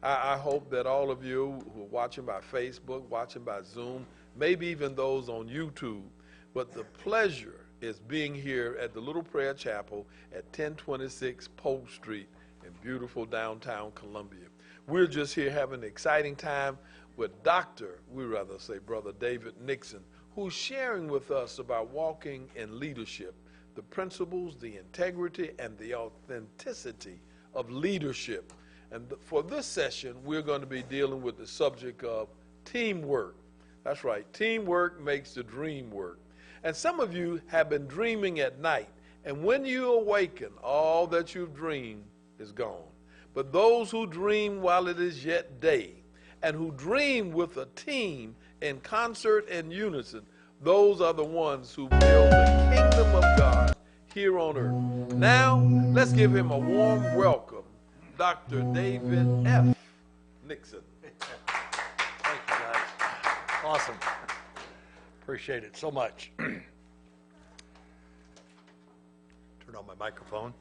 I hope that all of you who are watching by Facebook, watching by Zoom, maybe even those on YouTube, but the pleasure is being here at the Little Prayer Chapel at 1026 Polk Street in beautiful downtown Columbia. We're just here having an exciting time with Brother David Nixon, who's sharing with us about walking in leadership, the principles, the integrity, and the authenticity of leadership. And for this session, we're going to be dealing with the subject of teamwork. That's right, teamwork makes the dream work. And some of you have been dreaming at night, and when you awaken, all that you've dreamed is gone. But those who dream while it is yet day, and who dream with a team in concert and unison, those are the ones who build the kingdom of God here on earth. Now, let's give him a warm welcome, Dr. David F. Nixon. Thank you, guys. Awesome. Appreciate it so much. Turn on my microphone.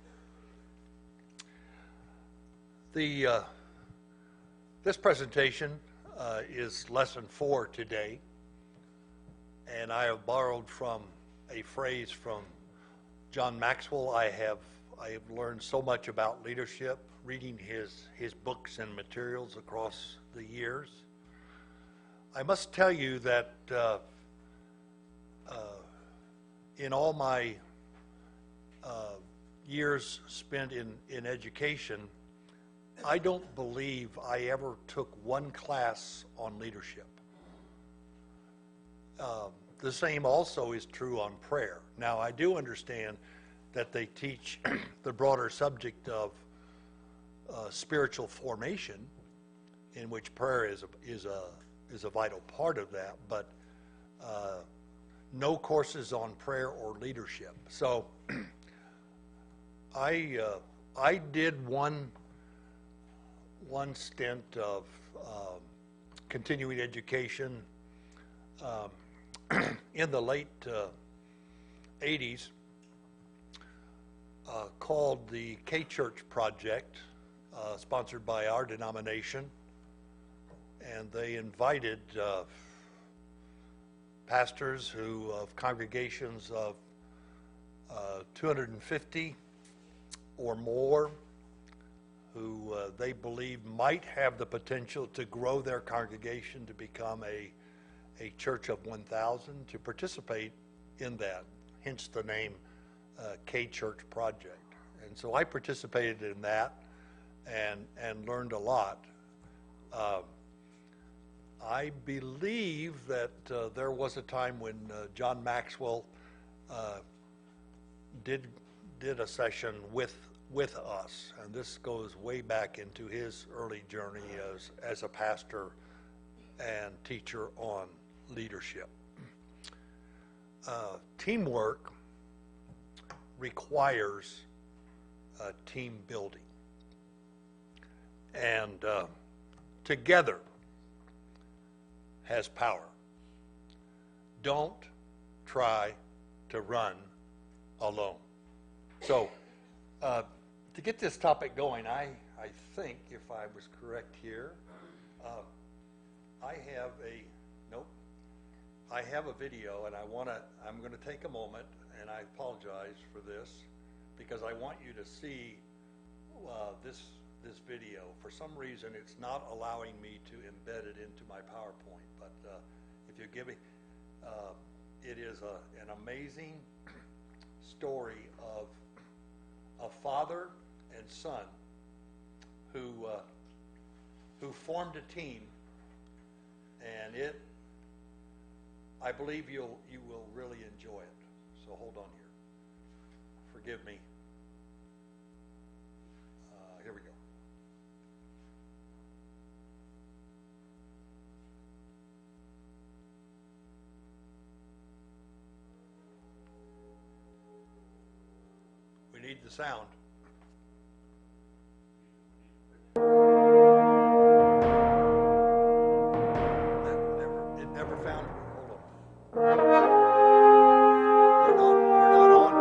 This presentation is lesson 4 today, and I have borrowed from a phrase from John Maxwell. I have learned so much about leadership reading his books and materials across the years. I must tell you that in all my years spent in education, I don't believe I ever took one class on leadership. The same also is true on prayer. Now, I do understand that they teach the broader subject of spiritual formation, in which prayer is a vital part of that, but no courses on prayer or leadership. So I did one stint of continuing education in the late 80s called the K-Church Project, sponsored by our denomination, and they invited pastors of congregations of 250 or more who they believe might have the potential to grow their congregation to become a church of 1,000, to participate in that, hence the name K-Church Project. And so I participated in that and learned a lot. I believe that there was a time when John Maxwell did a session with us, and this goes way back into his early journey as a pastor and teacher on leadership. Teamwork requires team building, and together has power. Don't try to run alone. So to get this topic going, I think, if I was correct here, I have a video, and I'm going to take a moment, and I apologize for this, because I want you to see this video. For some reason, it's not allowing me to embed it into my PowerPoint, but if you give me, it is an amazing story of a father and son who formed a team, and I believe you will really enjoy it. So hold on here. Forgive me. Here we go. We need the sound. It never found me. Hold on. We're not on.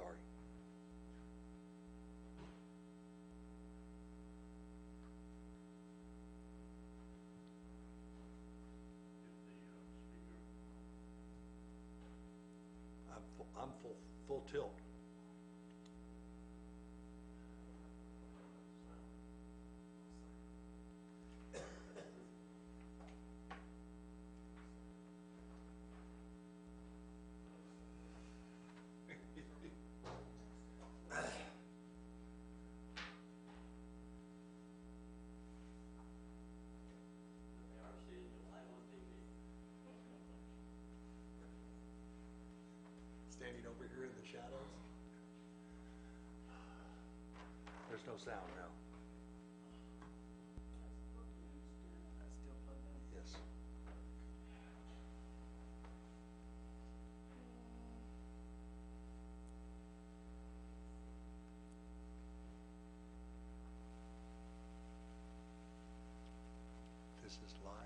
sorry. I'm full tilt. Standing over here in the shadows. There's no sound now. Yes. This is live.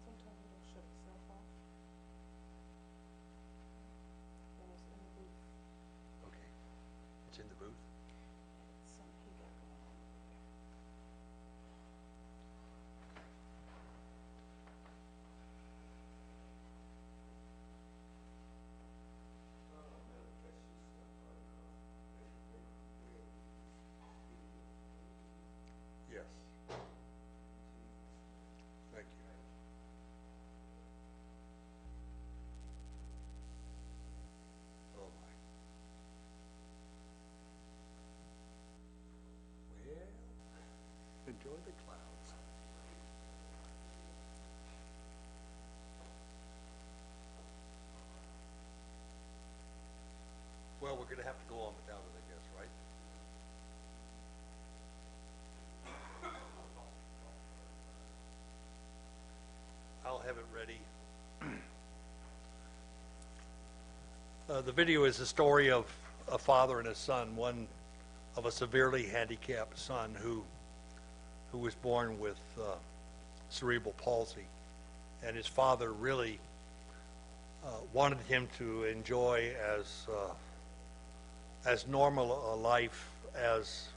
Sometimes it'll shut itself off. When it's in the booth. Okay. It's in the booth. It's something he got going on over there. Yes. Thank you. Oh my. Well, enjoy the clouds. Well, we're going to have to go on without it, I guess, right? I'll have it ready. The video is the story of a father and a son, one of a severely handicapped son who was born with cerebral palsy. And his father really wanted him to enjoy as normal a life as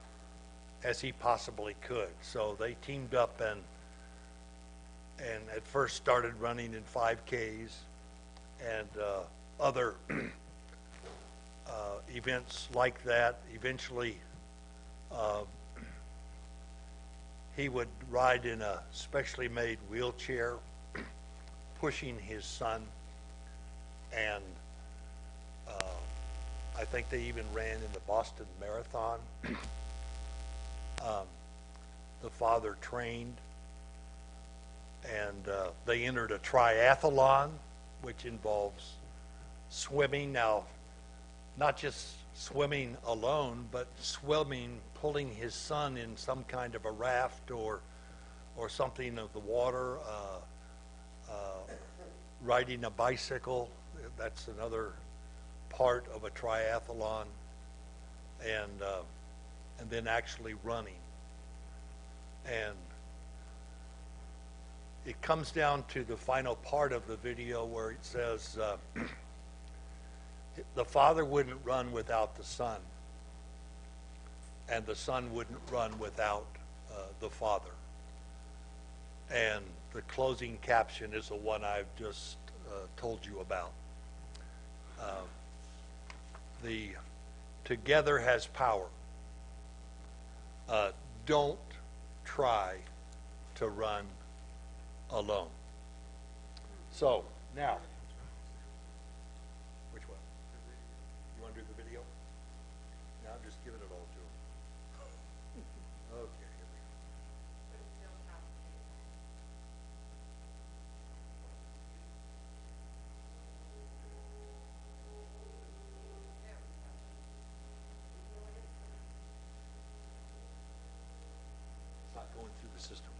he possibly could. So they teamed up and at first started running in 5Ks and other events like that. Eventually, he would ride in a specially made wheelchair, pushing his son, and I think they even ran in the Boston Marathon. The father trained, and they entered a triathlon, which involves swimming. Now, not just swimming alone, but swimming, pulling his son in some kind of a raft or something of the water, riding a bicycle. That's another part of a triathlon, and then actually running. And it comes down to the final part of the video where it says the father wouldn't run without the son, and the son wouldn't run without the father. And the closing caption is the one I've just told you about. The together has power. Don't try to run alone. So, now, which one? You want to do the video? Now I'm just giving it all to him. Okay, here we go. It's not going through the system.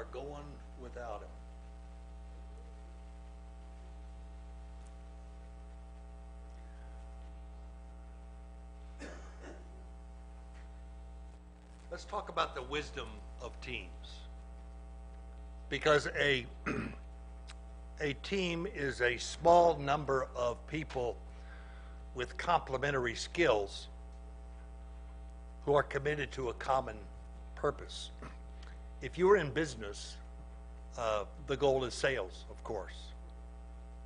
are going without him. Let's talk about the wisdom of teams. Because a team is a small number of people with complementary skills who are committed to a common purpose. If you're in business, the goal is sales, of course,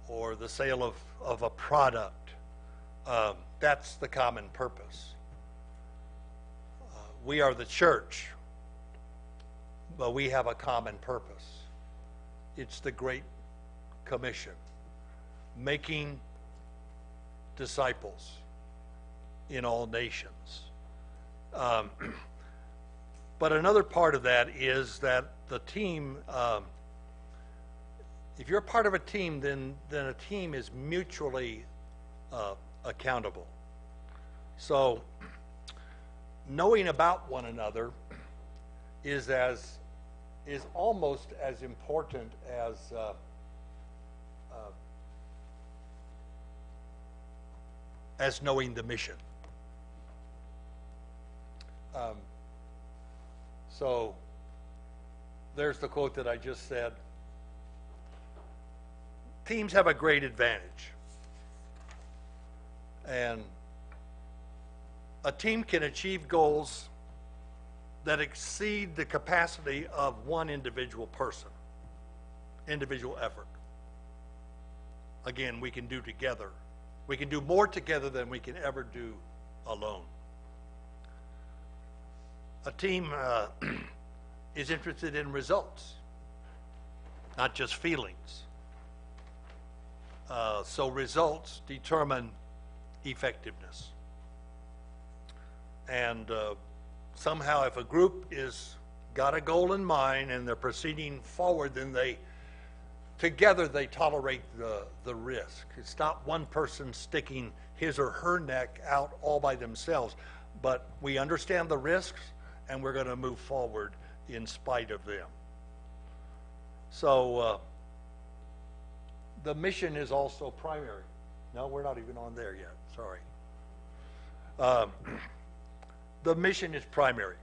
or the sale of a product. That's the common purpose. We are the church, but we have a common purpose. It's the Great Commission, making disciples in all nations. But another part of that is that the team, if you're part of a team, then a team is mutually accountable. So knowing about one another is almost as important as knowing the mission. So there's the quote that I just said. Teams have a great advantage. And a team can achieve goals that exceed the capacity of one individual person, individual effort. Again, we can do together. We can do more together than we can ever do alone. A team is interested in results, not just feelings. So results determine effectiveness. And somehow if a group is got a goal in mind and they're proceeding forward, then together they tolerate the risk. It's not one person sticking his or her neck out all by themselves, but we understand the risks and we're going to move forward in spite of them. So the mission is also primary. No, we're not even on there yet, sorry. The mission is primary.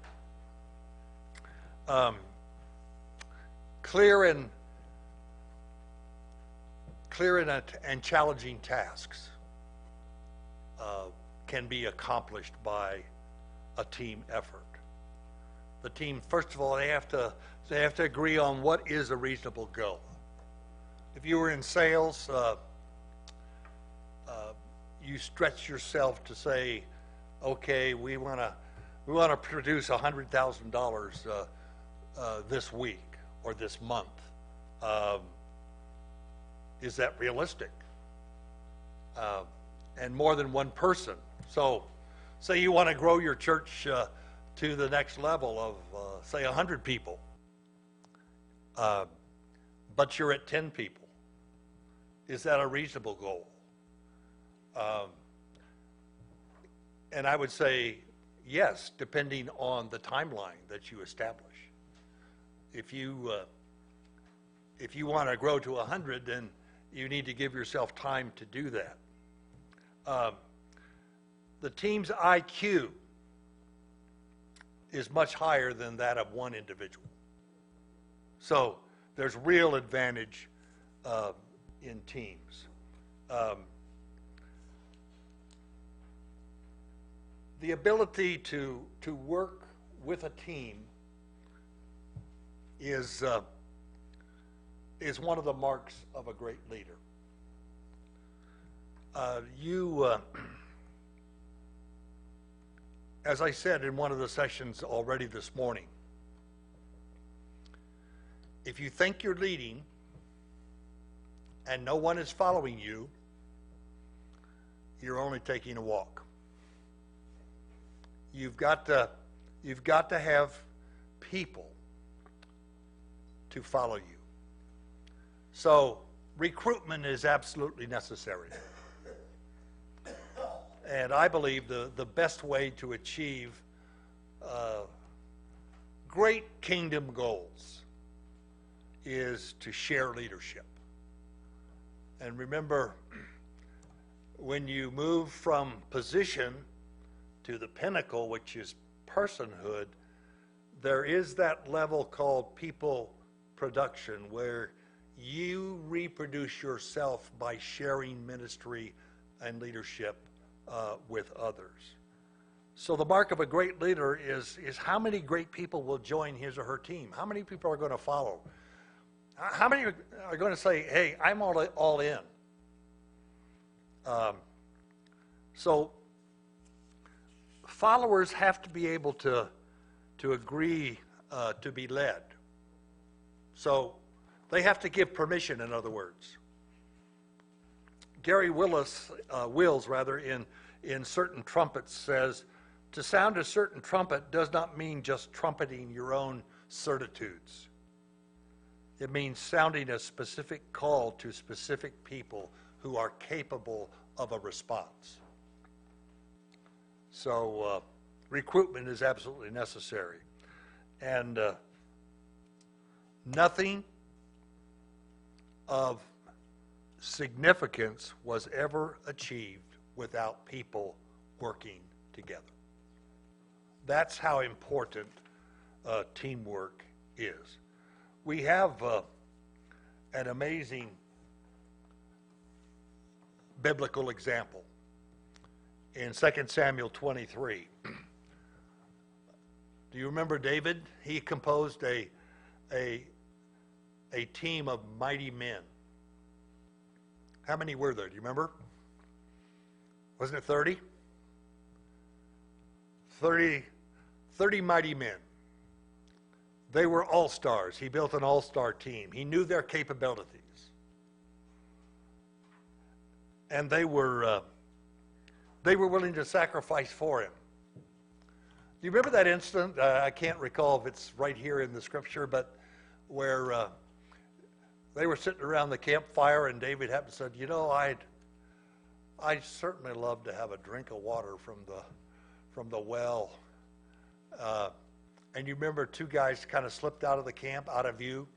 Clear and challenging tasks can be accomplished by a team effort. The team, first of all, they have to agree on what is a reasonable goal. If you were in sales, you stretch yourself to say, okay, we want to produce $100,000 this week or this month. Is that realistic? And more than one person. So say you want to grow your church to the next level of, say, 100 people, but you're at 10 people. Is that a reasonable goal? And I would say yes, depending on the timeline that you establish. If you want to grow to 100, then you need to give yourself time to do that. The team's IQ is much higher than that of one individual. So there's real advantage in teams. The ability to work with a team is one of the marks of a great leader. As I said in one of the sessions already this morning, if you think you're leading and no one is following you, you're only taking a walk. You've got to have people to follow you. So recruitment is absolutely necessary. And I believe the best way to achieve great kingdom goals is to share leadership. And remember, when you move from position to the pinnacle, which is personhood, there is that level called people production, where you reproduce yourself by sharing ministry and leadership with others. So the mark of a great leader is how many great people will join his or her team? How many people are going to follow? How many are going to say, hey, I'm all in? So followers have to be able to agree to be led. So they have to give permission, in other words. Gary Wills, in Certain Trumpets says, to sound a certain trumpet does not mean just trumpeting your own certitudes. It means sounding a specific call to specific people who are capable of a response. So recruitment is absolutely necessary. And nothing of significance was ever achieved without people working together. That's how important teamwork is. We have an amazing biblical example in 2 Samuel 23. Do you remember David? He composed a team of mighty men. How many were there? Do you remember? Wasn't it 30? 30 mighty men. They were all-stars. He built an all-star team. He knew their capabilities. And they were willing to sacrifice for him. Do you remember that incident? I can't recall if it's right here in the scripture, but where they were sitting around the campfire and David happened to say, you know, I'd certainly love to have a drink of water from the well. And you remember two guys kind of slipped out of the camp, out of view,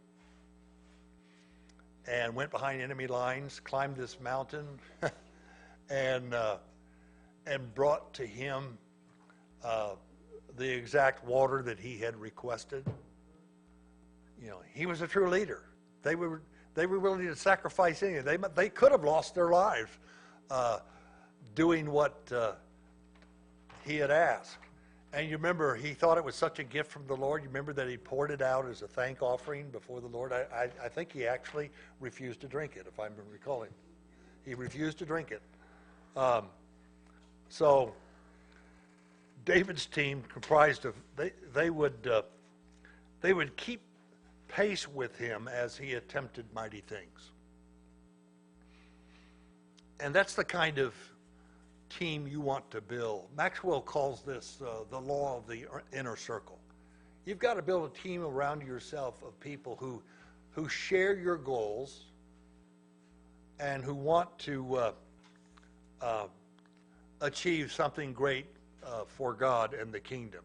and went behind enemy lines, climbed this mountain, and brought to him the exact water that he had requested. You know, he was a true leader. They were willing to sacrifice anything. They could have lost their lives doing what he had asked. And you remember, he thought it was such a gift from the Lord. You remember that he poured it out as a thank offering before the Lord. I think he actually refused to drink it, if I'm recalling. He refused to drink it. So David's team comprised of, they would keep pace with him as he attempted mighty things. And that's the kind of team you want to build. Maxwell calls this the law of the inner circle. You've got to build a team around yourself of people who share your goals and who want to achieve something great for God and the kingdom.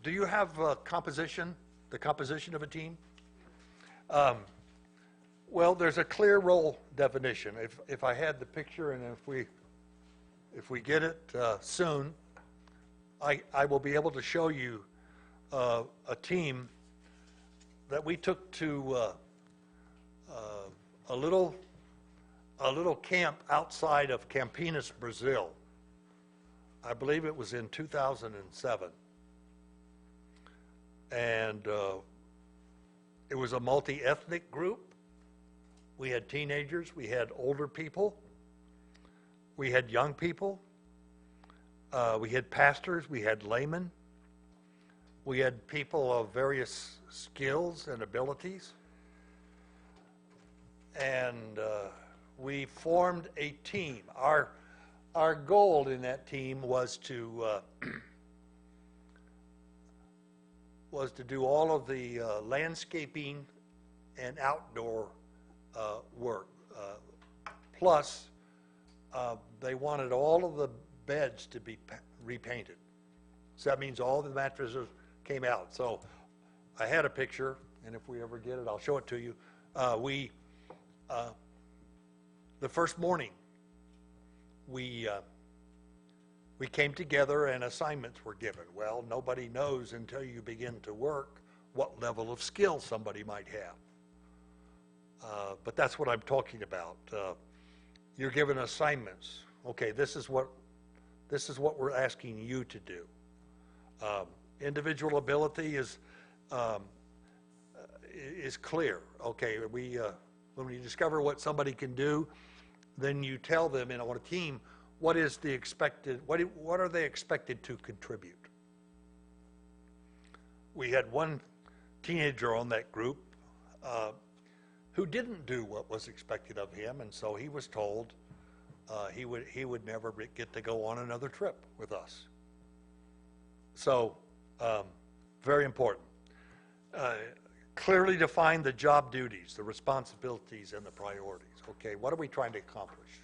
Do you have the composition of a team? Well, there's a clear role definition. If I had the picture, and if we get it soon, I will be able to show you a team that we took to a little camp outside of Campinas, Brazil. I believe it was in 2007, and it was a multi-ethnic group. We had teenagers, we had older people, we had young people, we had pastors, we had laymen, we had people of various skills and abilities, and we formed a team. Our goal in that team was to do all of the landscaping and outdoor work. Plus, they wanted all of the beds to be repainted. So that means all the mattresses came out. So I had a picture, and if we ever get it, I'll show it to you. The first morning, we came together and assignments were given. Well, nobody knows until you begin to work what level of skill somebody might have. But that's what I'm talking about. You're given assignments. Okay, this is what we're asking you to do. Individual ability is clear. Okay, when we discover what somebody can do, then you tell them on a team what are they expected to contribute. We had one teenager on that group who didn't do what was expected of him, and so he was told he would never get to go on another trip with us. So, very important. Clearly define the job duties, the responsibilities, and the priorities. Okay, what are we trying to accomplish?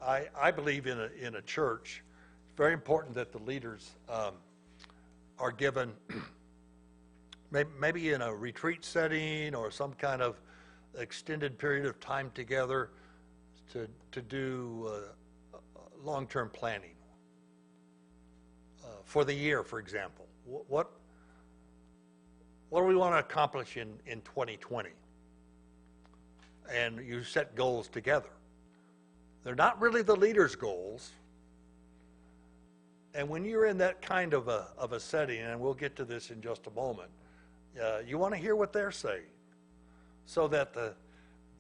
I believe in a church, it's very important that the leaders are given, maybe in a retreat setting or some kind of extended period of time together to do long-term planning. For the year, for example, what do we want to accomplish in 2020? And you set goals together. They're not really the leader's goals. And when you're in that kind of a setting, and we'll get to this in just a moment, you want to hear what they're saying so that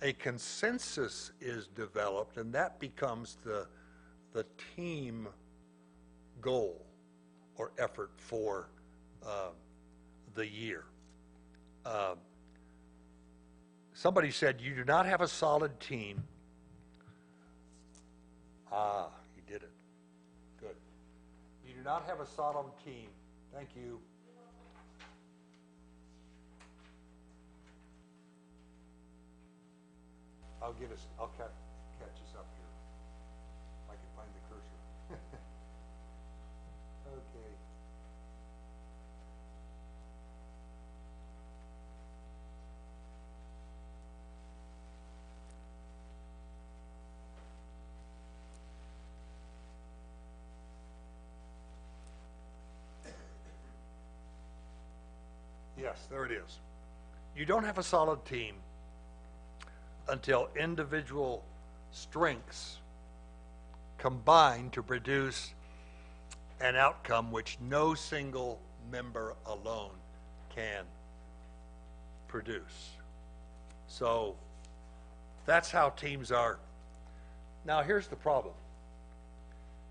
a consensus is developed, and that becomes the team goal or effort for the year. Somebody said, you do not have a solid team. You did it. Good. You do not have a solid team. Thank you. I'll catch us up here. If I can find the cursor. Okay. Yes, there it is. You don't have a solid team until individual strengths combine to produce an outcome which no single member alone can produce. So that's how teams are. Now here's the problem,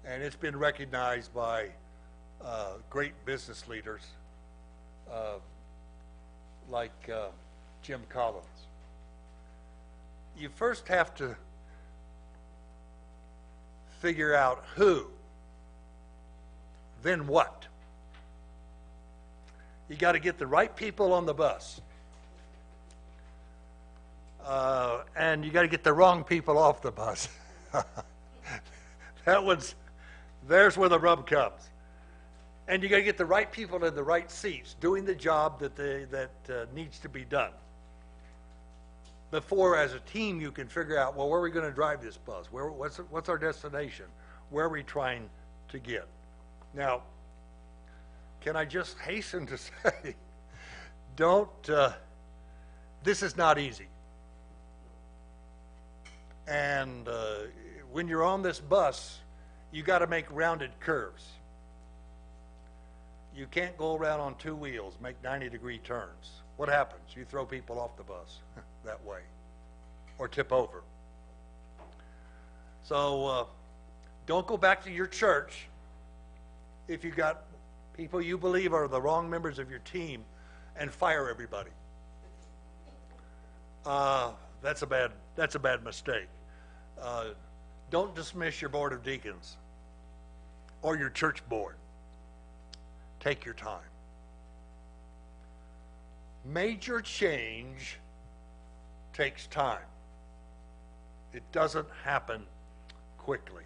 and it's been recognized by great business leaders like Jim Collins. You first have to figure out who, then what. You got to get the right people on the bus. And you got to get the wrong people off the bus. There's where the rub comes. And you got to get the right people in the right seats, doing the job that needs to be done. Before, as a team, you can figure out, well, where are we going to drive this bus? What's our destination? Where are we trying to get? Now, can I just hasten to say, this is not easy. And when you're on this bus, you got to make rounded curves. You can't go around on two wheels, make 90-degree turns. What happens? You throw people off the bus that way, or tip over. So don't go back to your church if you got people you believe are the wrong members of your team and fire everybody. That's a bad mistake. Don't dismiss your board of deacons or your church board. Take your time. Major change takes time. It doesn't happen quickly.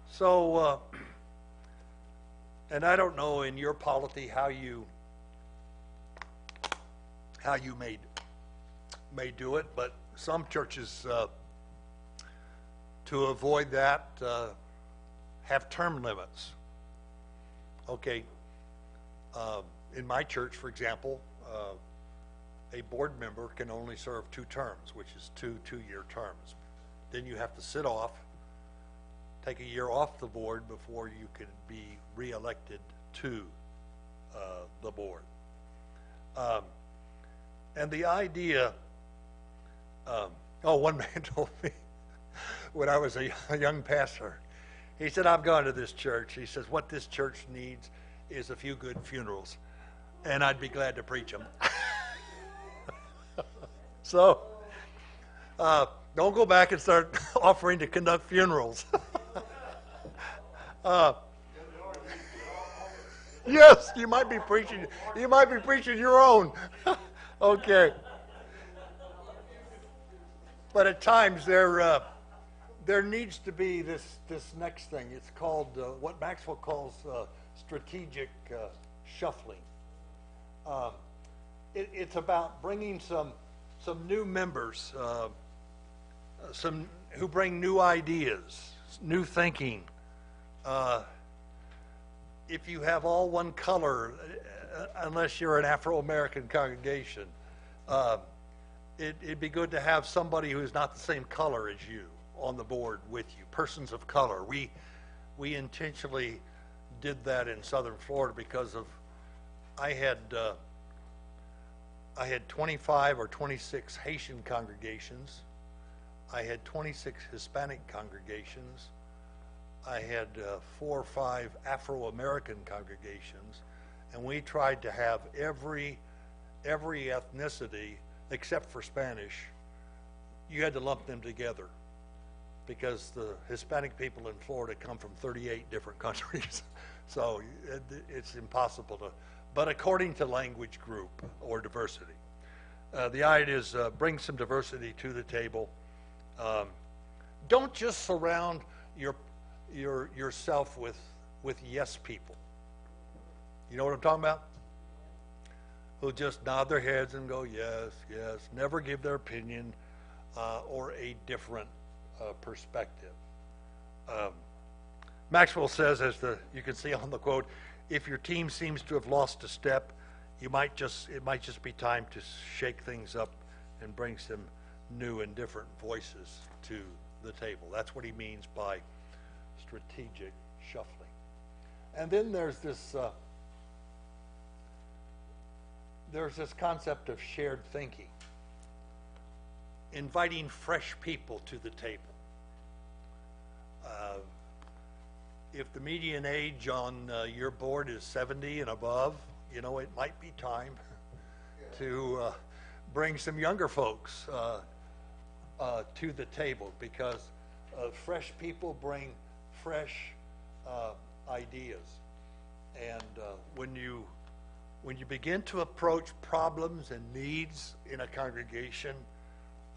So And I don't know in your polity how you may do it, but some churches, to avoid that, have term limits. Okay, in my church, for example, a board member can only serve 2 terms, which is 2 two-year terms. Then you have to sit off, take a year off the board before you can be re-elected to the board. And the idea, one man told me when I was a young pastor, he said, I've gone to this church. He says, what this church needs is a few good funerals, and I'd be glad to preach them. So, don't go back and start offering to conduct funerals. Yes, you might be preaching your own. Okay. But at times there needs to be this next thing. It's called what Maxwell calls strategic shuffling. It's about bringing some new members, some who bring new ideas, new thinking. If you have all one color, unless you're an Afro-American congregation, it'd be good to have somebody who's not the same color as you on the board with you, persons of color. We intentionally did that in Southern Florida because of I had 25 or 26 Haitian congregations. I had 26 Hispanic congregations. I had 4 or 5 Afro-American congregations, and we tried to have every ethnicity except for Spanish. You had to lump them together because the Hispanic people in Florida come from 38 different countries, so it's impossible to. But according to language group or diversity, the idea is bring some diversity to the table. Don't just surround yourself with yes people. You know what I'm talking about? Who just nod their heads and go yes, yes, never give their opinion or a different perspective. Maxwell says, you can see on the quote, if your team seems to have lost a step, it might just be time to shake things up and bring some new and different voices to the table. That's what he means by strategic shuffling. And then there's this concept of shared thinking, inviting fresh people to the table. If the median age on your board is 70 and above, it might be time to bring some younger folks to the table, because fresh people bring fresh ideas. And when you begin to approach problems and needs in a congregation,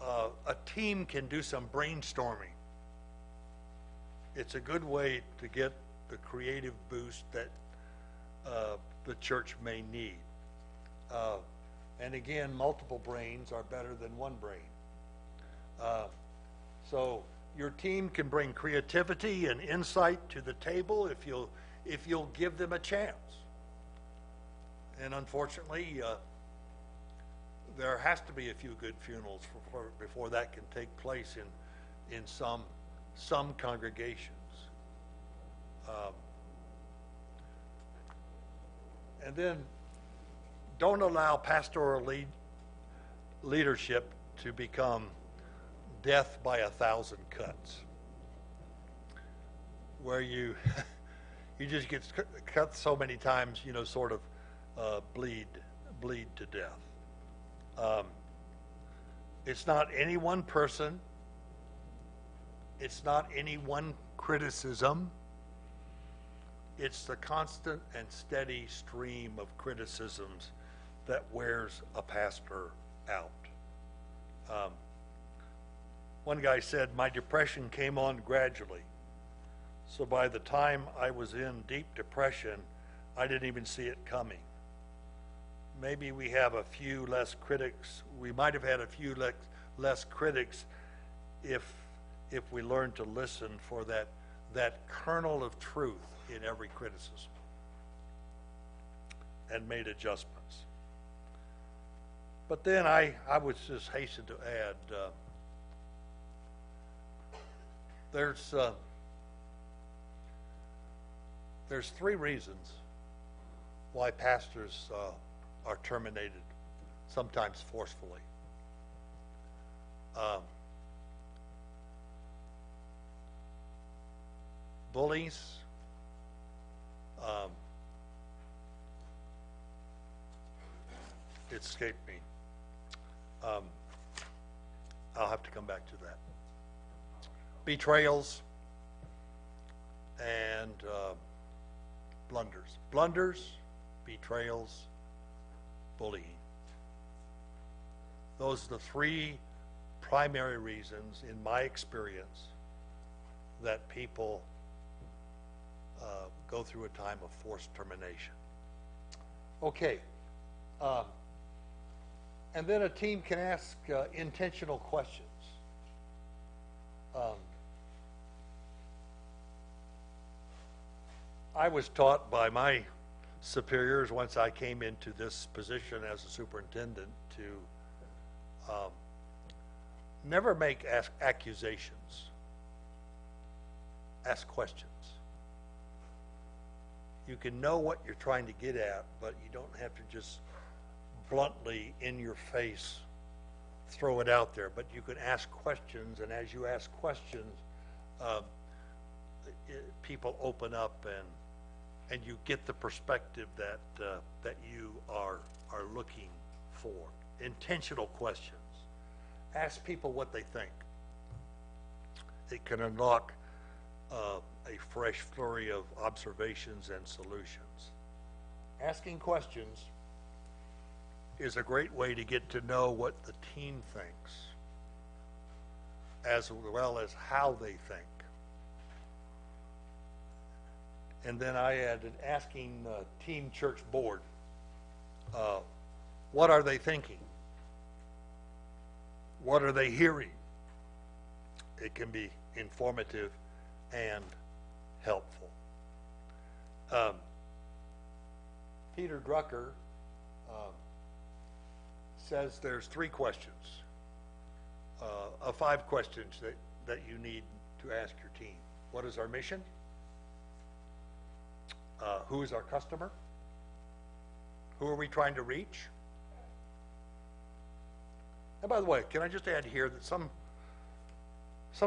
a team can do some brainstorming. It's a good way to get the creative boost that the church may need. And again, multiple brains are better than one brain. So your team can bring creativity and insight to the table if you'll give them a chance. And unfortunately, there has to be a few good funerals before that can take place in some congregations. And then don't allow pastoral leadership to become death by 1,000 cuts, where you just get cut so many times, sort of bleed to death. It's not any one person. It's not any one criticism. It's the constant and steady stream of criticisms that wears a pastor out. One guy said, my depression came on gradually. So by the time I was in deep depression, I didn't even see it coming. Maybe we have a few less critics. We might have had a few less critics if we learned to listen for that kernel of truth in every criticism and made adjustments. But then I would just hasten to add, there's 3 reasons why pastors are terminated, sometimes forcefully. Bullies, it escaped me. I'll have to come back to that. Betrayals and blunders. Blunders, betrayals, bullying. Those are the 3 primary reasons, in my experience, that people go through a time of forced termination. Okay. And then a team can ask intentional questions. I was taught by my superiors once I came into this position as a superintendent to never make accusations. Ask questions. You can know what you're trying to get at, but you don't have to just bluntly, in your face, throw it out there. But you can ask questions, and as you ask questions, people open up, and you get the perspective that you are looking for. Intentional questions. Ask people what they think. It can unlock a fresh flurry of observations and solutions. Asking questions is a great way to get to know what the team thinks, as well as how they think. And then I added asking team church board, what are they thinking? What are they hearing? It can be informative and helpful. Peter Drucker says there's 3 questions, of 5 questions that you need to ask your team. What is our mission? Who is our customer? Who are we trying to reach? And by the way, can I just add here that some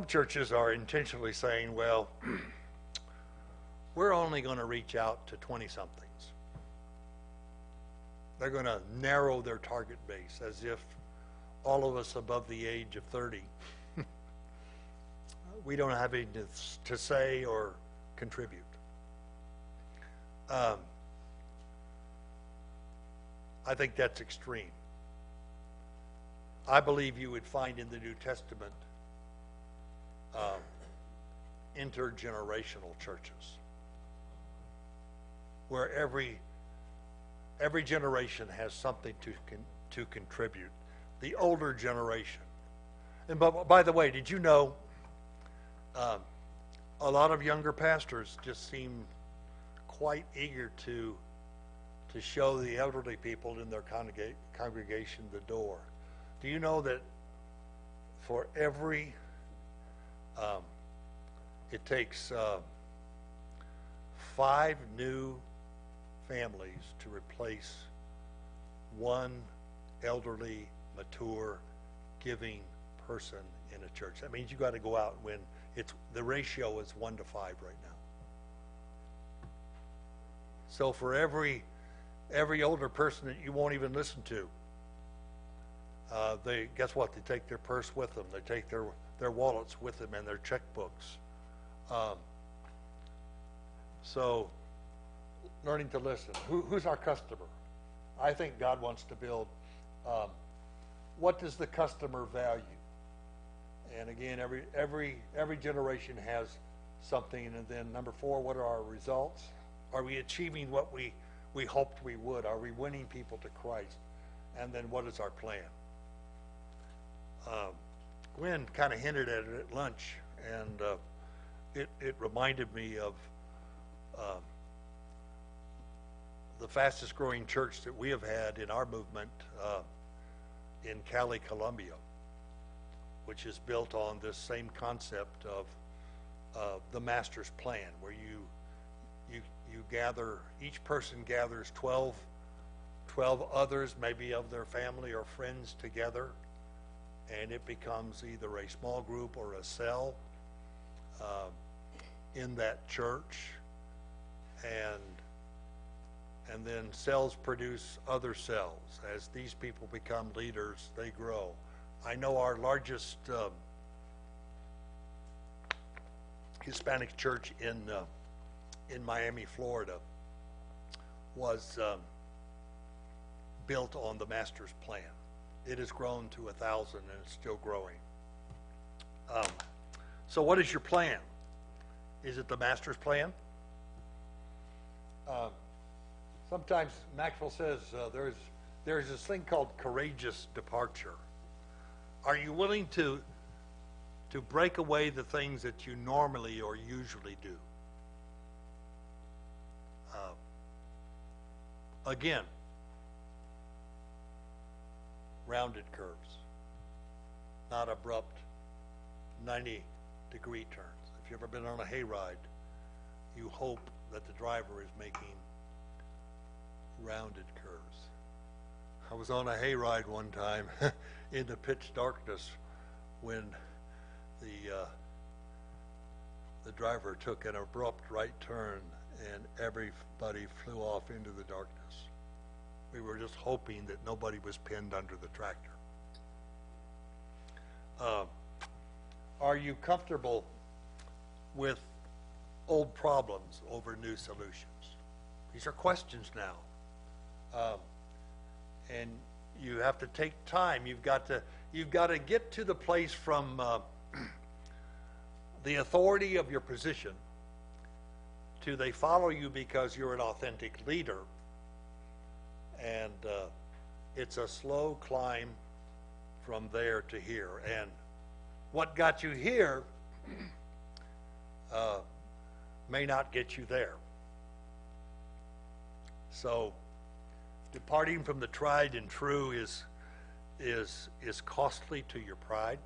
churches are intentionally saying, well, we're only going to reach out to 20-somethings. They're going to narrow their target base as if all of us above the age of 30, we don't have anything to say or contribute. I think that's extreme. I believe you would find in the New Testament intergenerational churches where every generation has something to contribute. The older generation. And by the way, did you know a lot of younger pastors just seem quite eager to show the elderly people in their congregation the door? Do you know that for every it takes 5 new families to replace one elderly, mature, giving person in a church? That means you got to go out when the ratio is 1 to 5 right now. So for every older person that you won't even listen to, guess what? They take their purse with them. They take their wallets with them and their checkbooks. So learning to listen. Who's our customer? I think God wants to build, what does the customer value? And again, every generation has something. And then number 4, what are our results? Are we achieving what we hoped we would? Are we winning people to Christ? And then what is our plan? Gwen kind of hinted at it at lunch, and it reminded me of the fastest growing church that we have had in our movement in Cali, Colombia, which is built on this same concept of the master's plan, where you gather, each person gathers 12 others, maybe of their family or friends together, and it becomes either a small group or a cell in that church, and then cells produce other cells. As these people become leaders, they grow. I know our largest Hispanic church in Miami, Florida, was built on the master's plan. It has grown to 1,000 and it's still growing. So what is your plan? Is it the master's plan? Sometimes Maxwell says there's this thing called courageous departure. Are you willing to break away the things that you normally or usually do? Again, rounded curves, not abrupt 90-degree turns. If you've ever been on a hayride, you hope that the driver is making rounded curves. I was on a hayride one time in the pitch darkness when the driver took an abrupt right turn and everybody flew off into the darkness. We were just hoping that nobody was pinned under the tractor. Are you comfortable with old problems over new solutions? These are questions now. And you have to take time. You've got to get to the place from the authority of your position to they follow you because you're an authentic leader. And it's a slow climb from there to here. And what got you here may not get you there. So departing from the tried and true is costly to your pride.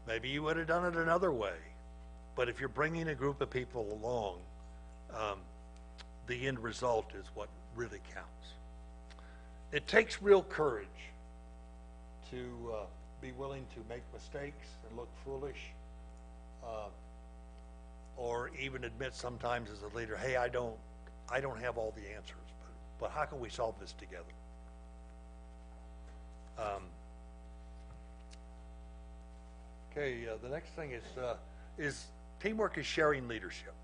Maybe you would have done it another way. But if you're bringing a group of people along, the end result is what really counts. It takes real courage to be willing to make mistakes and look foolish, or even admit sometimes as a leader, hey, I don't have all the answers, but how can we solve this together? The next thing is teamwork is sharing leadership.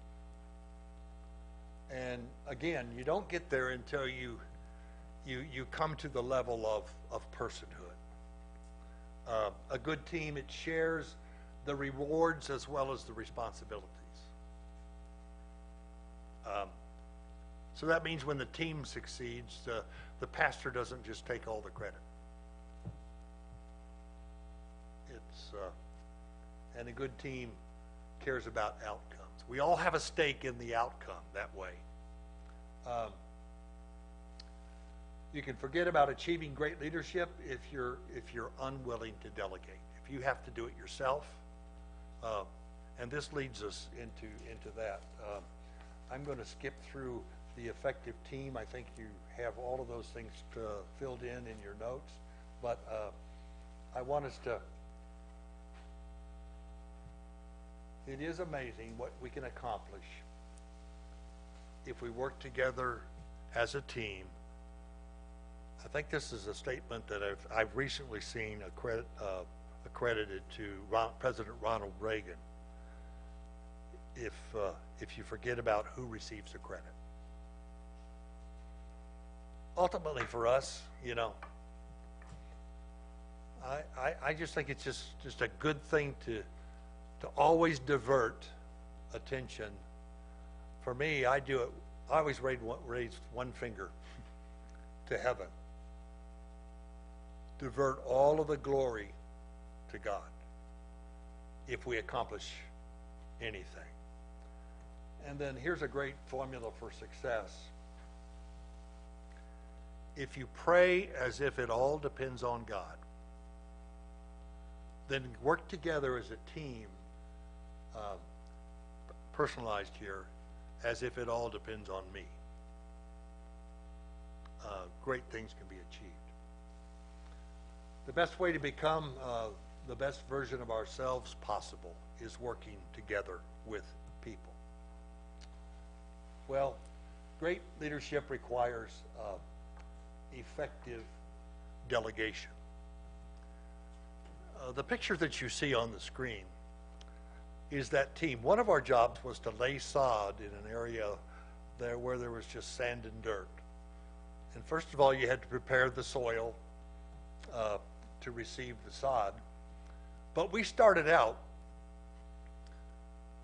And again, you don't get there until you come to the level of personhood. A good team, it shares the rewards as well as the responsibilities. So that means when the team succeeds, the pastor doesn't just take all the credit. And a good team cares about outcomes. We all have a stake in the outcome that way. You can forget about achieving great leadership if you're unwilling to delegate. If you have to do it yourself, and this leads us into that. I'm going to skip through the effective team. I think you have all of those things filled in your notes, but I want us to. It is amazing what we can accomplish if we work together as a team. I think this is a statement that I've recently seen accredited to President Ronald Reagan. If you forget about who receives the credit. Ultimately for us, I just think it's just a good thing to always divert attention For me, I do it, I always raise one finger to heaven. Divert all of the glory to God if we accomplish anything. And then here's a great formula for success. If you pray as if it all depends on God, then work together as a team, personalized here, as if it all depends on me. Great things can be achieved. The best way to become the best version of ourselves possible is working together with people. Well, great leadership requires effective delegation. The picture that you see on the screen is that team. One of our jobs was to lay sod in an area there where there was just sand and dirt. And first of all, you had to prepare the soil to receive the sod. But we started out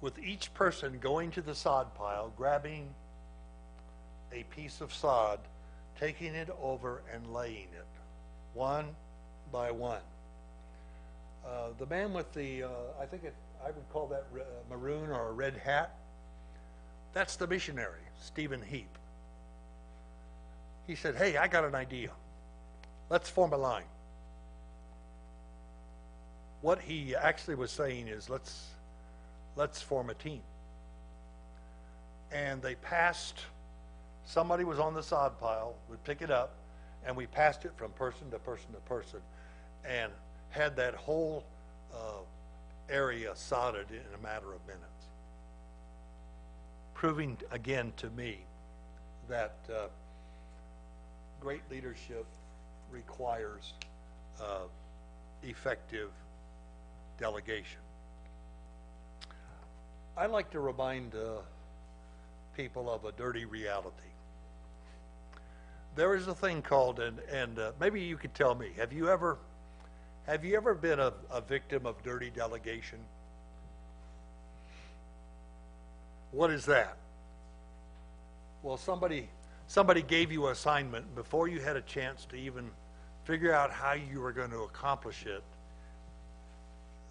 with each person going to the sod pile, grabbing a piece of sod, taking it over and laying it, one by one. The man with the, I would call that maroon or a red hat, that's the missionary, Stephen Heap. He said, hey, I got an idea. Let's form a line. What he actually was saying is, let's form a team. And they passed, somebody was on the sod pile, would pick it up, and we passed it from person to person to person, and had that whole area sodded in a matter of minutes. Proving again to me that great leadership requires effective delegation. I like to remind people of a dirty reality. There is a thing called, and maybe you could tell me, have you ever been a victim of dirty delegation? What is that? Well, somebody gave you an assignment before you had a chance to even figure out how you were going to accomplish it.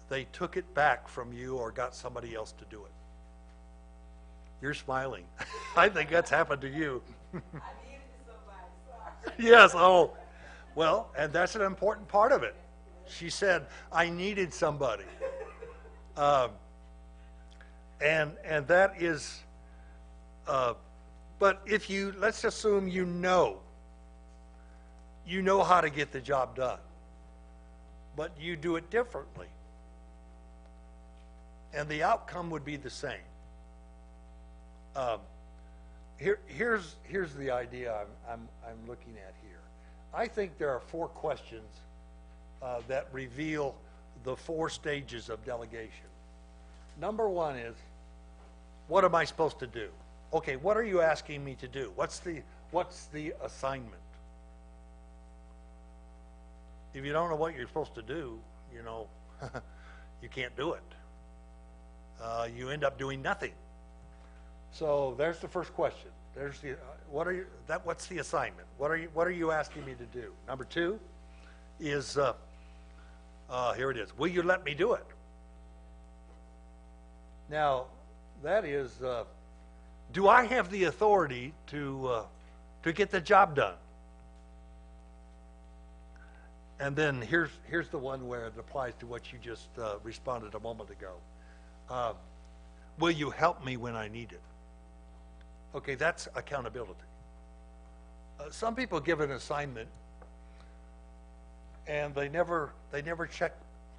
They took it back from you or got somebody else to do it. You're smiling. I think that's happened to you. I needed somebody, sorry. Yes, oh. Well, and that's an important part of it. She said, I needed somebody. And that is, but if you, let's assume you know how to get the job done, but you do it differently. And the outcome would be the same. Here's the idea I'm looking at here. I think there are 4 questions that reveal the 4 stages of delegation. Number 1 is, what am I supposed to do? Okay, what are you asking me to do? What's the assignment? If you don't know what you're supposed to do, you can't do it. You end up doing nothing. So there's the first question. There's the what's the assignment? What are you asking me to do? Number 2 is here it is. Will you let me do it? Now, that is, do I have the authority to get the job done? And then here's the one where it applies to what you just responded a moment ago. Will you help me when I need it? Okay, that's accountability. Some people give an assignment and they never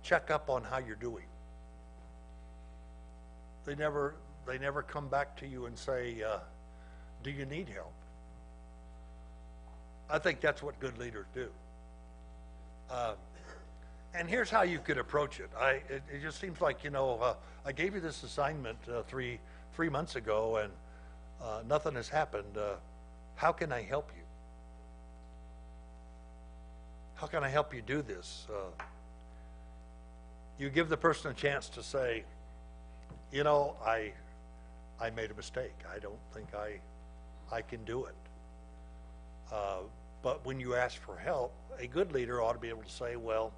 check up on how you're doing. They never come back to you and say, do you need help? I think that's what good leaders do. And here's how you could approach it. It just seems like, I gave you this assignment three months ago and nothing has happened. How can I help you? How can I help you do this? You give the person a chance to say, I made a mistake. I don't think I can do it. But when you ask for help, a good leader ought to be able to say, well,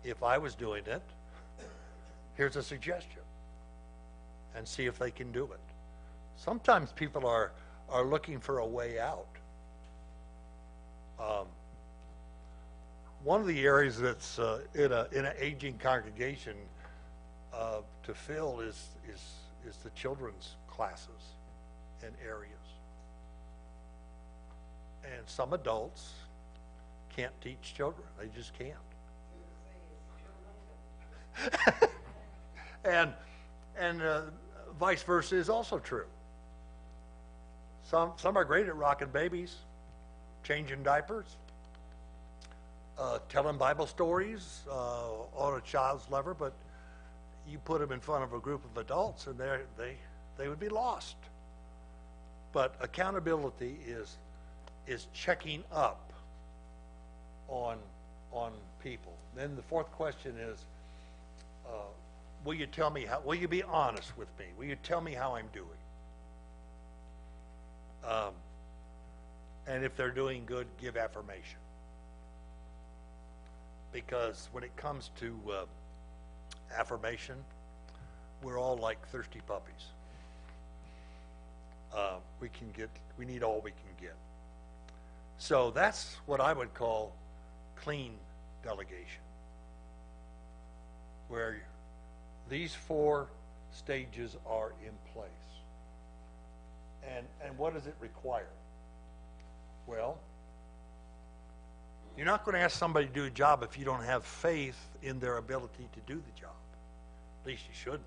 if I was doing it, here's a suggestion, and see if they can do it. Sometimes people are looking for a way out. One of the areas that's in an aging congregation to fill is the children's classes and areas. And some adults can't teach children. They just can't. and vice versa is also true. Some are great at rocking babies, changing diapers, telling Bible stories on a child's level, but you put them in front of a group of adults and they would be lost. But accountability is checking up on people. Then the fourth question is, will you be honest with me? Will you tell me how I'm doing? And if they're doing good, give affirmation. Because when it comes to affirmation, we're all like thirsty puppies. We need all we can get. So that's what I would call clean delegation, where these 4 stages are in place. And what does it require? Well, you're not going to ask somebody to do a job if you don't have faith in their ability to do the job. At least you shouldn't.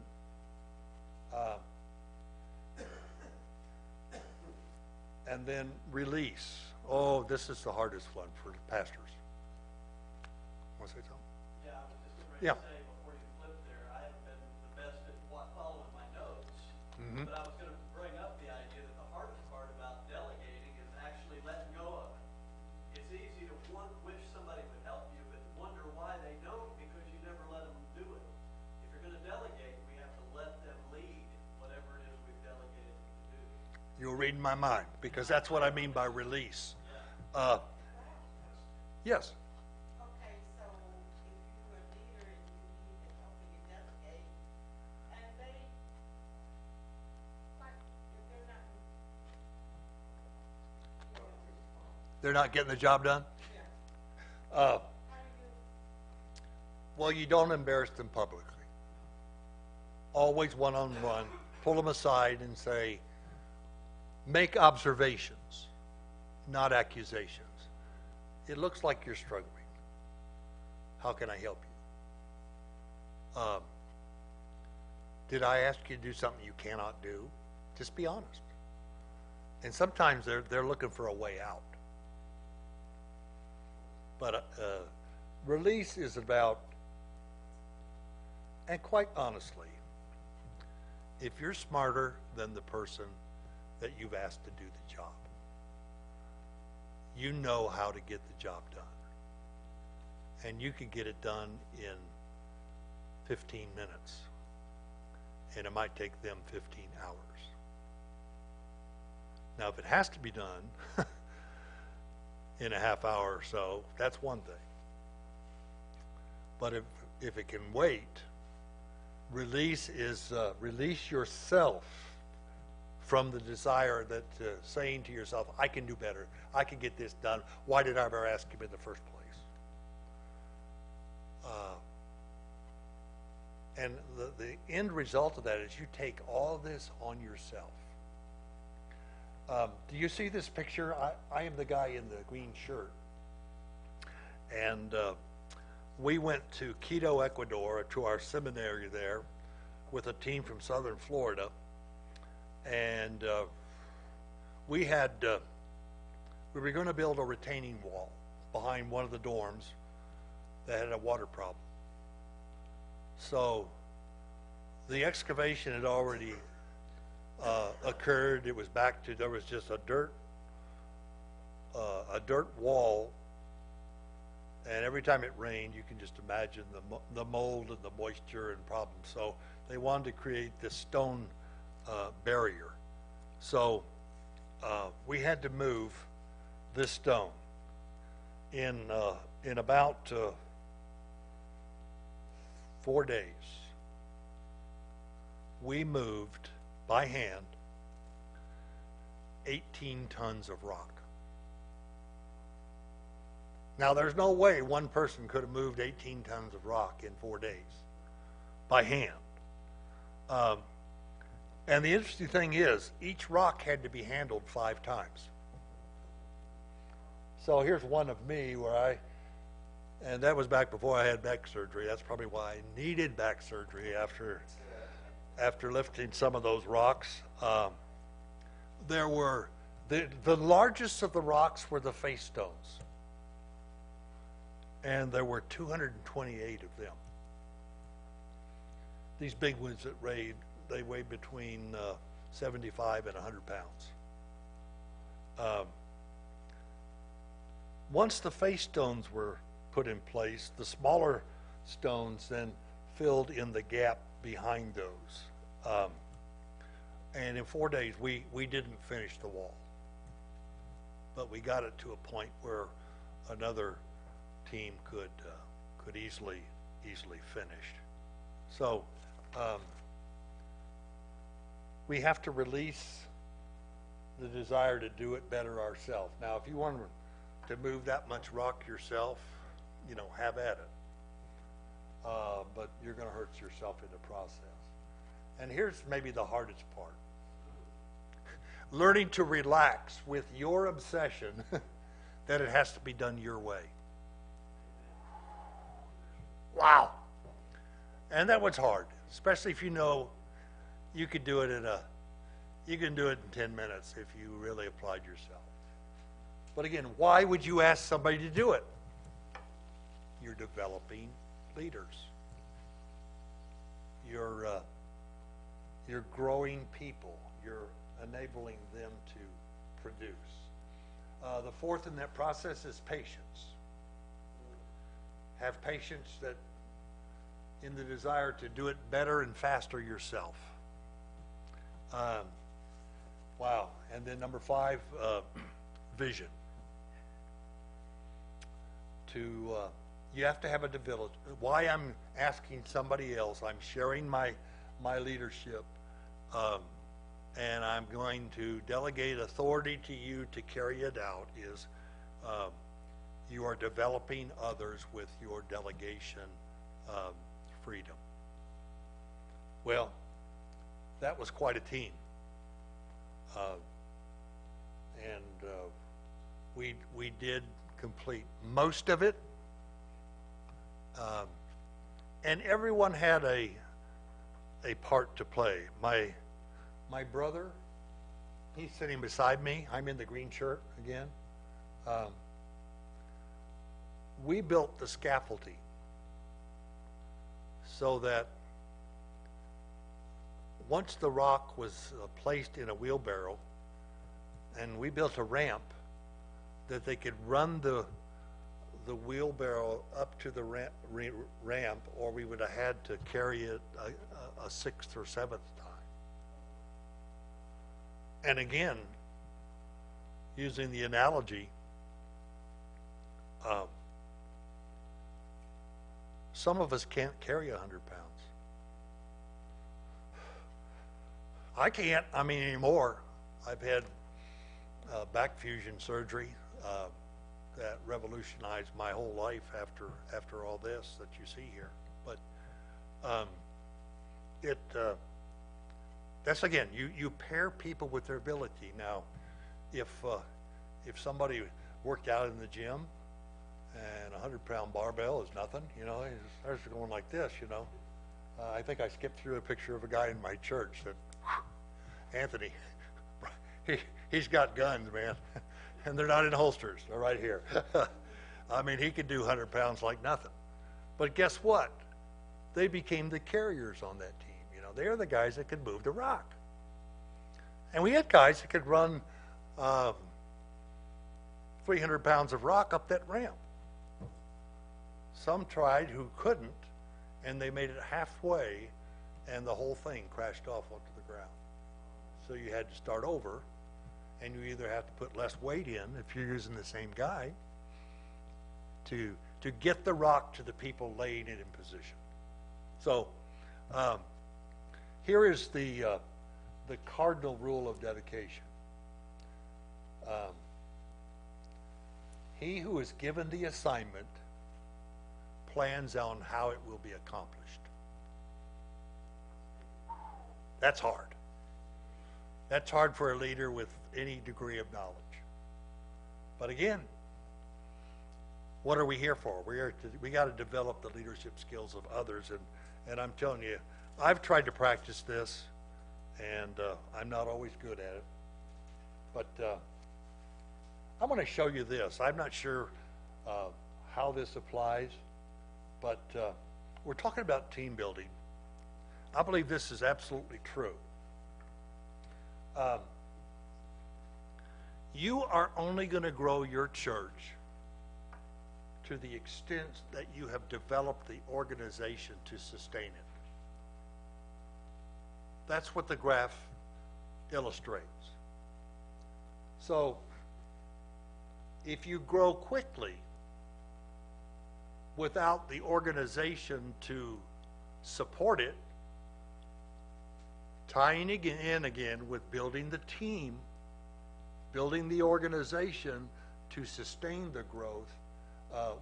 And then release. Oh, this is the hardest one for pastors. Want to say something? Yeah, I was just ready to say before you flip there, I haven't been the best at following my notes, but I was going to bring up the idea that the hardest part about delegating is actually letting go of it. It's easy to wish somebody would help you, but wonder why they don't because you never let them do it. If you're going to delegate, we have to let them lead whatever it is we've delegated to do. You're reading my mind, because that's what I mean by release. Yes. Okay, so if you're a leader and you need to help and you delegate, and they, like, if they're not, They're not getting the job done? how do you, Well, you don't embarrass them publicly. Always one-on-one. Pull them aside and say, make observations, not accusations. It looks like you're struggling. How can I help you? Did I ask you to do something you cannot do? Just be honest. And sometimes they're looking for a way out. But release is about, and quite honestly, if you're smarter than the person that you've asked to do the job, you know how to get the job done. And you can get it done in 15 minutes. And it might take them 15 hours. Now, if it has to be done in a half hour or so, that's one thing. But if it can wait, release is release yourself from the desire that saying to yourself, I can do better. I can get this done. Why did I ever ask him in the first place? And the end result of that is you take all this on yourself. Do you see this picture? I am the guy in the green shirt. And we went to Quito, Ecuador, to our seminary there with a team from southern Florida. And we were going to build a retaining wall behind one of the dorms that had a water problem. So the excavation had already occurred. It was there was just a dirt wall, and every time it rained, you can just imagine the mold and the moisture and problems. So they wanted to create this stone barrier. So we had to move this stone in about 4 days. We moved by hand 18 tons of rock. Now, there's no way one person could have moved 18 tons of rock in 4 days by hand. And the interesting thing is, each rock had to be handled 5 times. So here's one of me where and that was back before I had back surgery. That's probably why I needed back surgery after lifting some of those rocks. There were, the largest of the rocks were the face stones. And there were 228 of them. These big ones that they weighed between 75 and 100 pounds. Once the face stones were put in place, the smaller stones then filled in the gap behind those. And in 4 days, we didn't finish the wall. But we got it to a point where another team could easily finish. So we have to release the desire to do it better ourselves. Now, if you want to move that much rock yourself, have at it. But you're going to hurt yourself in the process. And here's maybe the hardest part. Learning to relax with your obsession that it has to be done your way. Wow. And that was hard, especially if you know you could do it you can do it in 10 minutes if you really applied yourself. But again, why would you ask somebody to do it? You're developing leaders. You're growing people. You're enabling them to produce. The fourth in that process is patience. Have patience that in the desire to do it better and faster yourself. Wow. And then number 5, vision. You have to have a development. Why I'm asking somebody else, I'm sharing my leadership, and I'm going to delegate authority to you to carry it out, is you are developing others with your delegation freedom. Well, that was quite a team. We did complete most of it. And everyone had a part to play. My brother, he's sitting beside me. I'm in the green shirt again. We built the scaffolding so that once the rock was placed in a wheelbarrow, and we built a ramp that they could run the wheelbarrow up to the ramp, or we would have had to carry it a 6th or 7th time. And again, using the analogy, some of us can't carry 100 pounds. I can't, anymore. I've had back fusion surgery that revolutionized my whole life after all this that you see here. But that's again, you pair people with their ability. Now, if somebody worked out in the gym and a 100-pound barbell is nothing, they're going like this, I think I skipped through a picture of a guy in my church that, Anthony, he's got guns, man, and they're not in holsters. They're right here. He could do 100 pounds like nothing. But guess what? They became the carriers on that team. They're the guys that could move the rock. And we had guys that could run 300 pounds of rock up that ramp. Some tried who couldn't, and they made it halfway, and the whole thing crashed off onto the ground. So you had to start over, and you either have to put less weight in if you're using the same guy to get the rock to the people laying it in position. So here is the cardinal rule of dedication. He who is given the assignment plans on how it will be accomplished. That's hard. That's hard for a leader with any degree of knowledge. But again, what are we here for? We got to develop the leadership skills of others, and I'm telling you, I've tried to practice this, and I'm not always good at it. But I'm going to show you this. I'm not sure how this applies, but we're talking about team building. I believe this is absolutely true. You are only going to grow your church to the extent that you have developed the organization to sustain it. That's what the graph illustrates. So, if you grow quickly without the organization to support it, tying in again with building the team, building the organization to sustain the growth,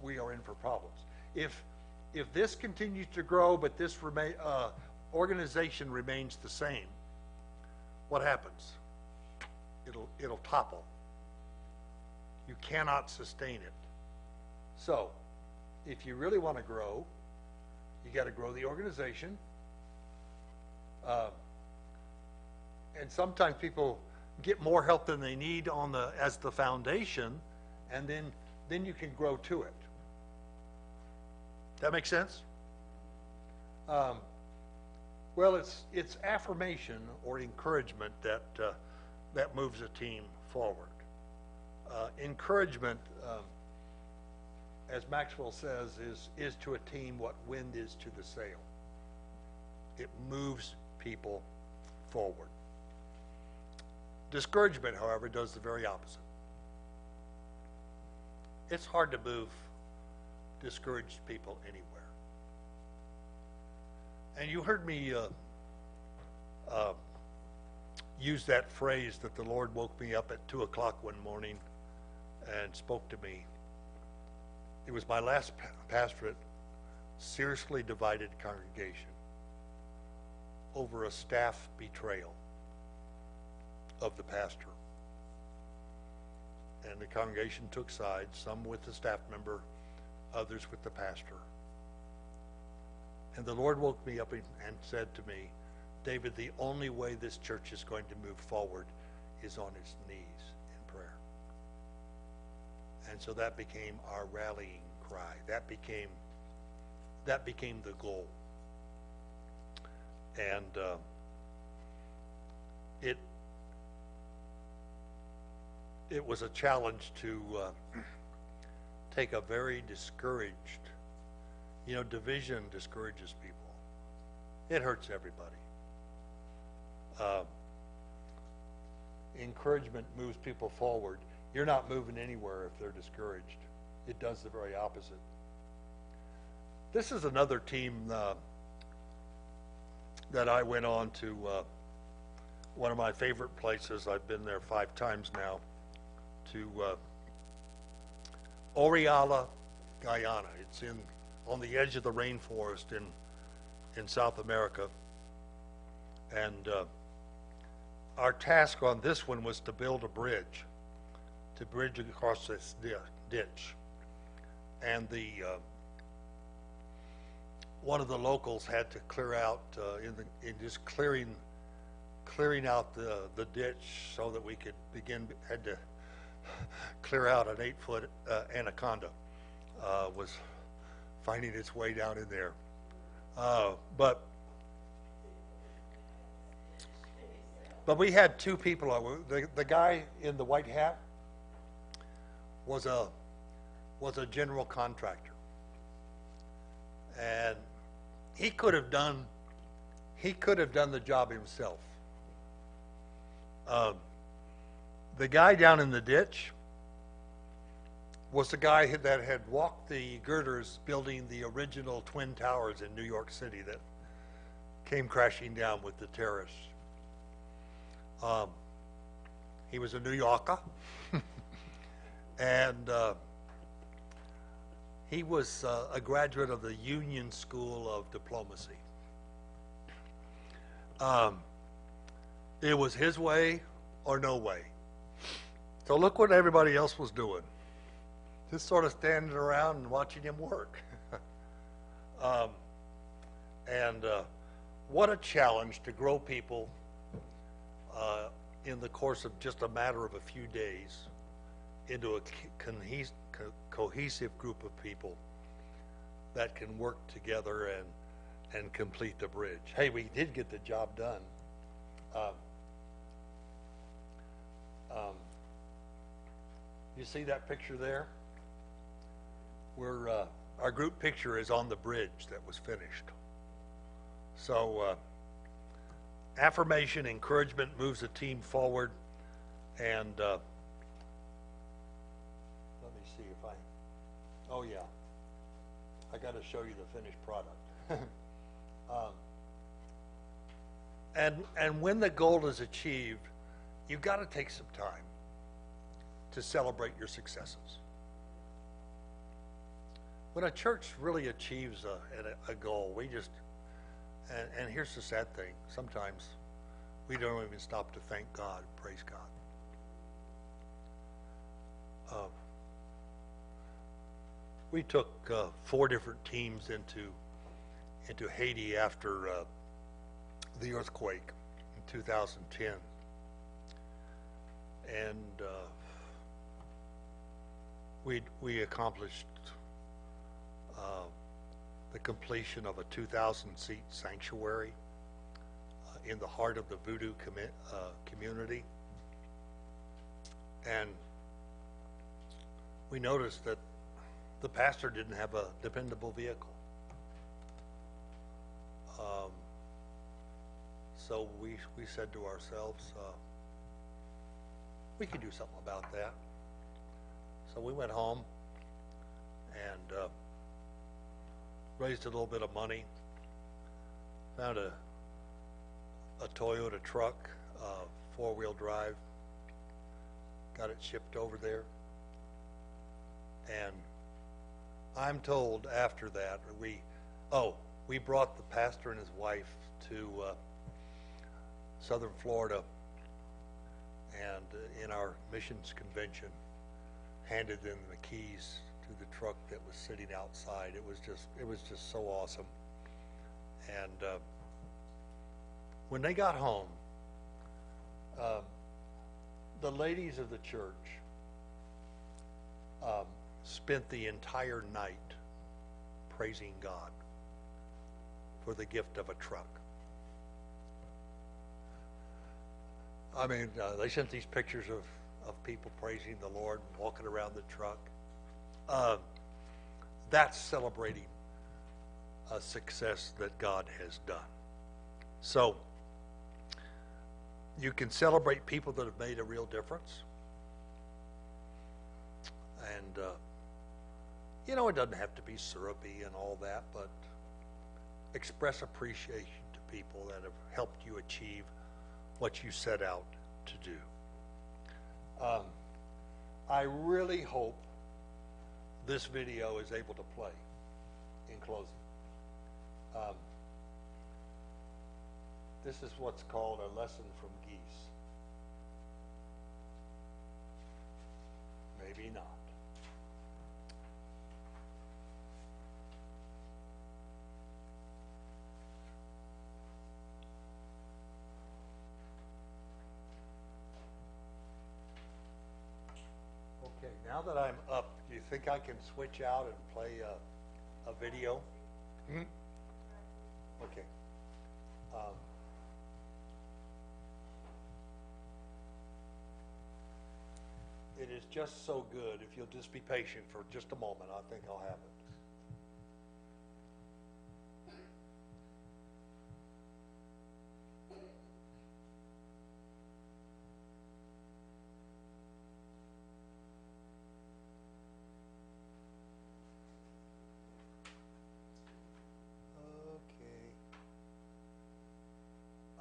we are in for problems. If this continues to grow, but this organization remains the same, what happens? It'll topple. You cannot sustain it. So, if you really want to grow, you got to grow the organization. And sometimes people get more help than they need as the foundation, and then you can grow to it. That make sense? Well, it's affirmation or encouragement that moves a team forward. Encouragement, as Maxwell says, is to a team what wind is to the sail. It moves people forward. Discouragement, however, does the very opposite. It's hard to move discouraged people anywhere. And you heard me use that phrase that the Lord woke me up at 2 o'clock one morning and spoke to me. It was my last pastorate, seriously divided congregation over a staff betrayal of the pastor. And the congregation took sides, some with the staff member, others with the pastor. And the Lord woke me up and said to me, David, the only way this church is going to move forward is on its knees in prayer. And so that became our rallying cry. That became the goal. And it was a challenge to take a very discouraged, division discourages people. It hurts everybody. Encouragement moves people forward. You're not moving anywhere if they're discouraged. It does the very opposite. This is another team that I went on to one of my favorite places. I've been there 5 times now, to Oriala, Guyana. It's on the edge of the rainforest in South America. And our task on this one was to build a bridge, to bridge across this ditch. And one of the locals had to clear out in just clearing out the ditch so that we could had to clear out an 8-foot anaconda was finding its way down in there. But we had 2 people. The guy in the white hat was a general contractor, and he could have done the job himself. The guy down in the ditch was the guy that had walked the girders building the original Twin Towers in New York City that came crashing down with the terrorists. He was a New Yorker, and he was a graduate of the Union School of Diplomacy. It was his way or no way. So look what everybody else was doing. Just sort of standing around and watching him work. What a challenge to grow people in the course of just a matter of a few days into a cohesive group of people that can work together and complete the bridge. Hey, we did get the job done. You see that picture there? Our group picture is on the bridge that was finished. So affirmation, encouragement moves a team forward, and let me see if oh yeah, I got to show you the finished product. And when the goal is achieved, you've got to take some time to celebrate your successes. When a church really achieves a goal, we just, and here's the sad thing, sometimes we don't even stop to thank God, praise God. We took 4 different teams into Haiti after the earthquake in 2010. And we accomplished the completion of a 2,000-seat sanctuary in the heart of the Voodoo community. And we noticed that the pastor didn't have a dependable vehicle. So we said to ourselves, we could do something about that. So we went home and raised a little bit of money, found a Toyota truck, 4-wheel drive, got it shipped over there. And I'm told after that, we brought the pastor and his wife to Southern Florida, and in our missions convention, handed them the keys to the truck that was sitting outside. It was just so awesome. And when they got home, the ladies of the church spent the entire night praising God for the gift of a truck. I mean, they sent these pictures of people praising the Lord, walking around the truck. That's celebrating a success that God has done. So, you can celebrate people that have made a real difference. And, it doesn't have to be syrupy and all that, but express appreciation to people that have helped you achieve what you set out to do. I really hope this video is able to play in closing. This is what's called a lesson from geese. Maybe not. Okay, now that I'm up, do you think I can switch out and play a video? Okay. It is just so good. If you'll just be patient for just a moment, I think I'll have it.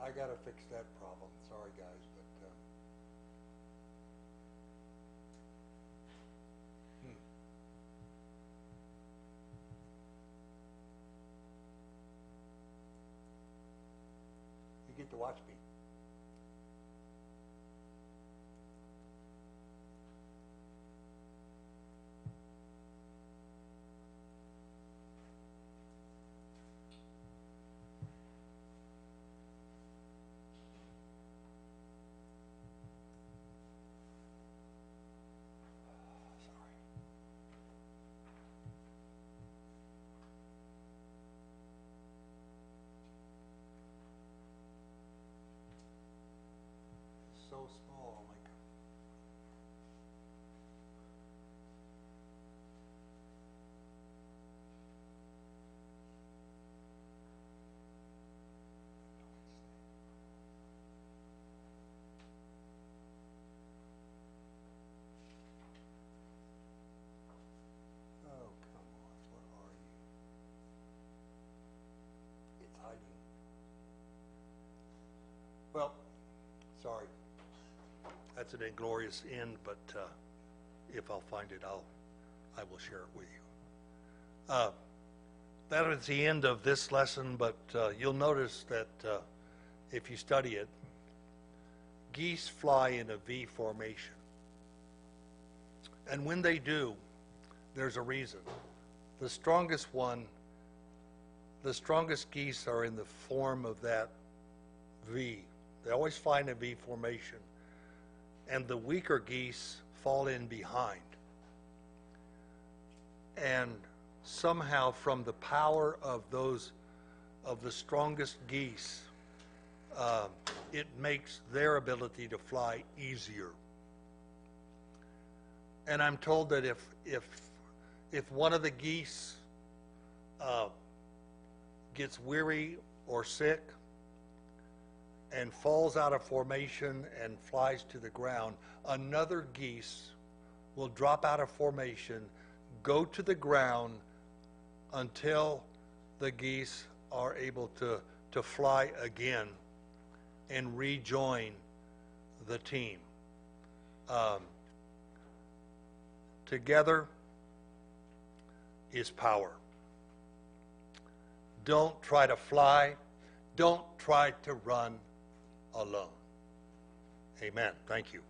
I gotta fix that problem. Sorry, guys, but, You get to watch me. Sorry. It's so small, like. Oh, come on, where are you? It's hiding. Well, sorry. That's an inglorious end, but if I'll find it, I will share it with you. That is the end of this lesson, but you'll notice that if you study it, geese fly in a V formation. And when they do, there's a reason. The strongest geese are in the form of that V. They always fly in a V formation. And the weaker geese fall in behind. And somehow from the power of the strongest geese, it makes their ability to fly easier. And I'm told that if one of the geese gets weary or sick and falls out of formation and flies to the ground, another geese will drop out of formation, go to the ground until the geese are able to fly again and rejoin the team. Together is power. Don't try to fly. Don't try to run alone. Amen. Thank you.